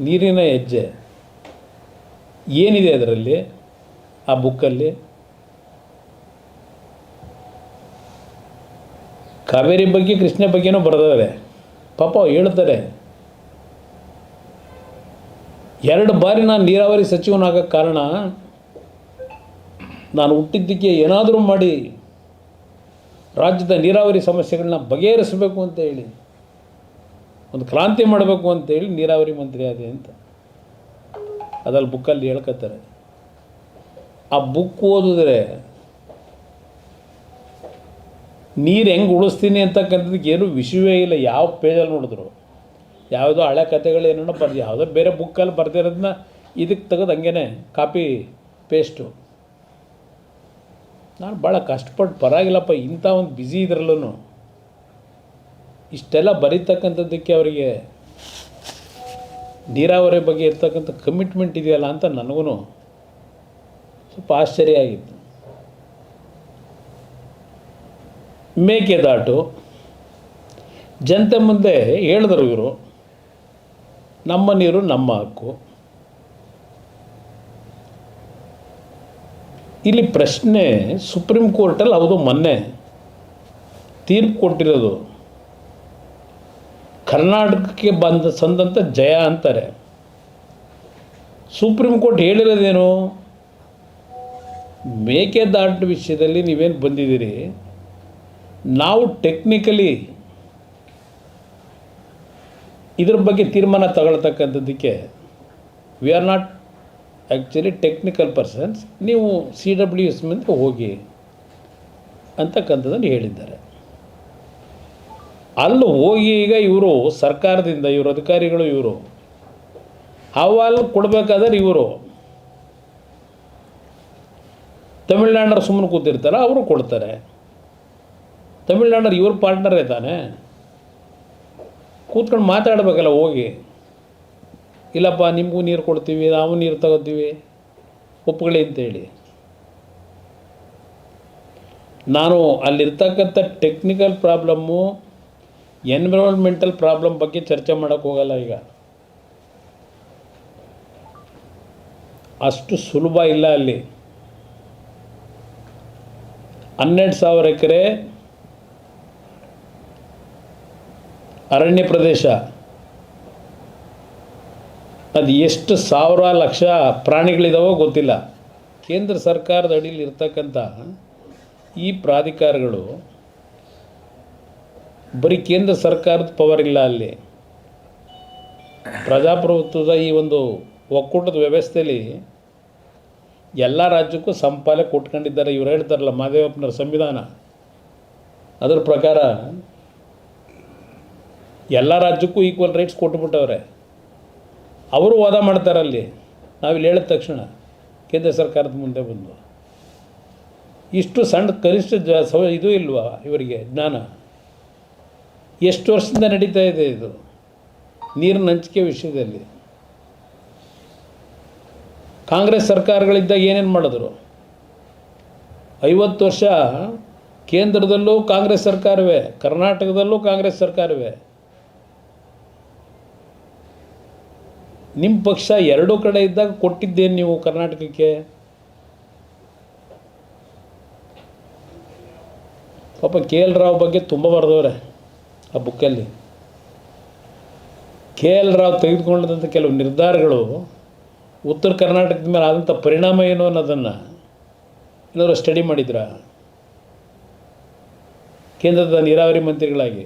ನೀರಿನ ಹೆಜ್ಜೆ ಏನಿದೆ ಅದರಲ್ಲಿ, ಆ ಬುಕ್ಕಲ್ಲಿ? ಕಾವೇರಿ ಬಗ್ಗೆ ಕೃಷ್ಣ ಬಗ್ಗೆನೂ ಬರೆದವ್ರೆ ಪಾಪ, ಹೇಳ್ತಾರೆ 2 ಬಾರಿ ನಾನು ನೀರಾವರಿ ಸಚಿವನಾಗಕ್ಕೆ ಕಾರಣ ನಾನು ಹುಟ್ಟಿದ್ದಕ್ಕೆ ಏನಾದರೂ ಮಾಡಿ ರಾಜ್ಯದ ನೀರಾವರಿ ಸಮಸ್ಯೆಗಳನ್ನ ಬಗೆಹರಿಸಬೇಕು ಅಂತ ಹೇಳಿ, ಒಂದು ಕ್ರಾಂತಿ ಮಾಡಬೇಕು ಅಂತೇಳಿ ನೀರಾವರಿ ಮಂತ್ರಿ ಆದೆ ಅಂತ ಅದಲ್ಲಿ ಬುಕ್ಕಲ್ಲಿ ಹೇಳ್ಕೊತಾರೆ. ಆ ಬುಕ್ ಓದಿದ್ರೆ ನೀರು ಹೆಂಗೆ ಉಳಿಸ್ತೀನಿ ಅಂತಕ್ಕಂಥದ್ದಕ್ಕೆ ಏನೂ ವಿಷಯವೇ ಇಲ್ಲ. ಯಾವ ಪೇಜಲ್ಲಿ ನೋಡಿದ್ರು ಯಾವುದೋ ಹಳೆ ಕಥೆಗಳು ಏನೋ ಯಾವುದೋ ಬೇರೆ ಬುಕ್ಕಲ್ಲಿ ಬರ್ದಿರೋದನ್ನ ಇದಕ್ಕೆ ತೆಗೆದು ಹಂಗೇ ಕಾಪಿ ಪೇಸ್ಟು. ನಾನು ಭಾಳ ಕಷ್ಟಪಟ್ಟು ಪರವಾಗಿಲ್ಲಪ್ಪ, ಇಂಥ ಒಂದು ಬ್ಯುಸಿ ಇದ್ರಲ್ಲೂ ಇಷ್ಟೆಲ್ಲ ಬರೀತಕ್ಕಂಥದ್ದಕ್ಕೆ ಅವರಿಗೆ ನೀರಾವರಿ ಬಗ್ಗೆ ಇರ್ತಕ್ಕಂಥ ಕಮಿಟ್ಮೆಂಟ್ ಇದೆಯಲ್ಲ ಅಂತ ನನಗೂ ಸ್ವಲ್ಪ ಆಶ್ಚರ್ಯ ಆಗಿತ್ತು. ಮೇಕೆದಾಟು ಜನತೆ ಮುಂದೆ ಹೇಳಿದ್ರು ಇವರು, ನಮ್ಮ ನೀರು ನಮ್ಮ ಹಕ್ಕು. ಇಲ್ಲಿ ಪ್ರಶ್ನೆ, ಸುಪ್ರೀಂ ಕೋರ್ಟಲ್ಲಿ ಹೌದು ಮೊನ್ನೆ ತೀರ್ಪು ಕೊಟ್ಟಿರೋದು ಕರ್ನಾಟಕಕ್ಕೆ ಸಂದಂಥ ಜಯ ಅಂತಾರೆ. ಸುಪ್ರೀಂ ಕೋರ್ಟ್ ಹೇಳಿರೋದೇನು, ಮೇಕೆದಾಟು ವಿಷಯದಲ್ಲಿ ನೀವೇನು ಬಂದಿದ್ದೀರಿ, ನಾವು ಟೆಕ್ನಿಕಲಿ ಇದ್ರ ಬಗ್ಗೆ ತೀರ್ಮಾನ ತಗೊಳ್ತಕ್ಕಂಥದ್ದಕ್ಕೆ we are not actually technical persons, ನೀವು CWS ಮುಂದೆ ಹೋಗಿ ಅಂತಕ್ಕಂಥದ್ದನ್ನು ಹೇಳಿದ್ದಾರೆ. ಅಲ್ಲಿ ಹೋಗಿ ಈಗ ಇವರು ಸರ್ಕಾರದಿಂದ ಇವರು ಅಧಿಕಾರಿಗಳು ಇವರು ಅಹವಾಲು ಕೊಡಬೇಕಾದ್ರೆ ಇವರು ತಮಿಳ್ನಾಡರು ಸುಮ್ಮನೆ ಕೂತಿರ್ತಾರೆ, ಅವರು ಕೊಡ್ತಾರೆ. ತಮಿಳ್ನಾಡರು ಇವ್ರ ಪಾರ್ಟ್ನರೇ ತಾನೆ, ಕೂತ್ಕೊಂಡು ಮಾತಾಡಬೇಕಲ್ಲ ಹೋಗಿ. ಇಲ್ಲಪ್ಪ ನಿಮಗೂ ನೀರು ಕೊಡ್ತೀವಿ, ನಾವು ನೀರು ತಗೋತೀವಿ, ಒಪ್ಪುಗಳೇ ಅಂತೇಳಿ. ನಾನು ಅಲ್ಲಿರ್ತಕ್ಕಂಥ ಟೆಕ್ನಿಕಲ್ ಪ್ರಾಬ್ಲಮ್ಮು, ಎನ್ವಿರಾನ್ಮೆಂಟಲ್ ಪ್ರಾಬ್ಲಮ್ ಬಗ್ಗೆ ಚರ್ಚೆ ಮಾಡೋಕ್ಕೆ ಹೋಗಲ್ಲ. ಈಗ ಅಷ್ಟು ಸುಲಭ ಇಲ್ಲ. ಅಲ್ಲಿ 12,000 ಎಕರೆ ಅರಣ್ಯ ಪ್ರದೇಶ, ಅದು ಎಷ್ಟು ಸಾವಿರ ಲಕ್ಷ ಪ್ರಾಣಿಗಳಿದಾವೋ ಗೊತ್ತಿಲ್ಲ. ಕೇಂದ್ರ ಸರ್ಕಾರದ ಅಡಿಯಲ್ಲಿ ಇರ್ತಕ್ಕಂಥ ಈ ಪ್ರಾಧಿಕಾರಗಳು ಬರೀ ಕೇಂದ್ರ ಸರ್ಕಾರದ ಪವರ್ ಇಲ್ಲ. ಅಲ್ಲಿ ಪ್ರಜಾಪ್ರಭುತ್ವದ ಈ ಒಂದು ಒಕ್ಕೂಟದ ವ್ಯವಸ್ಥೆಯಲ್ಲಿ ಎಲ್ಲ ರಾಜ್ಯಕ್ಕೂ ಸಂಪಾಲೆ ಕೊಟ್ಕೊಂಡಿದ್ದಾರೆ. ಇವ್ರು ಹೇಳ್ತಾರಲ್ಲ ಮಹದೇವಪ್ಪನವ್ರ ಸಂವಿಧಾನ, ಅದರ ಪ್ರಕಾರ ಎಲ್ಲ ರಾಜ್ಯಕ್ಕೂ ಈಕ್ವಲ್ ರೈಟ್ಸ್ ಕೊಟ್ಟುಬಿಟ್ಟವ್ರೆ. ಅವರು ವಾದ ಮಾಡ್ತಾರಲ್ಲಿ. ನಾವಿಲ್ಲಿ ಹೇಳಿದ ತಕ್ಷಣ ಕೇಂದ್ರ ಸರ್ಕಾರದ ಮುಂದೆ ಬಂದು ಇಷ್ಟು ಸಣ್ಣ ಕನಿಷ್ಠ ಇದು ಇಲ್ವಾ ಇವರಿಗೆ ಜ್ಞಾನ? ಎಷ್ಟು ವರ್ಷದಿಂದ ನಡೀತಾ ಇದೆ ಇದು ನೀರಿನ ಹಂಚಿಕೆ ವಿಷಯದಲ್ಲಿ? ಕಾಂಗ್ರೆಸ್ ಸರ್ಕಾರಗಳಿದ್ದಾಗ ಏನೇನು ಮಾಡಿದ್ರು? 50 ವರ್ಷ ಕೇಂದ್ರದಲ್ಲೂ ಕಾಂಗ್ರೆಸ್ ಸರ್ಕಾರವೇ, ಕರ್ನಾಟಕದಲ್ಲೂ ಕಾಂಗ್ರೆಸ್ ಸರ್ಕಾರವೇ. ನಿಮ್ಮ ಪಕ್ಷ ಎರಡೂ ಕಡೆ ಇದ್ದಾಗ ಕೊಟ್ಟಿದ್ದೇನು ನೀವು ಕರ್ನಾಟಕಕ್ಕೆ? ಪಾಪ KL ರಾವ್ ಬಗ್ಗೆ ತುಂಬ ಬರೆದವ್ರೆ ಆ ಬುಕ್ಕಲ್ಲಿ. KL ರಾವ್ ತೆಗೆದುಕೊಂಡಂಥ ಕೆಲವು ನಿರ್ಧಾರಗಳು ಉತ್ತರ ಕರ್ನಾಟಕದ ಮೇಲೆ ಆದಂಥ ಪರಿಣಾಮ ಏನು ಅನ್ನೋದನ್ನು ಏನಾದರೂ ಸ್ಟಡಿ ಮಾಡಿದ್ರಾ ಕೇಂದ್ರದ ನೀರಾವರಿ ಮಂತ್ರಿಗಳಾಗಿ?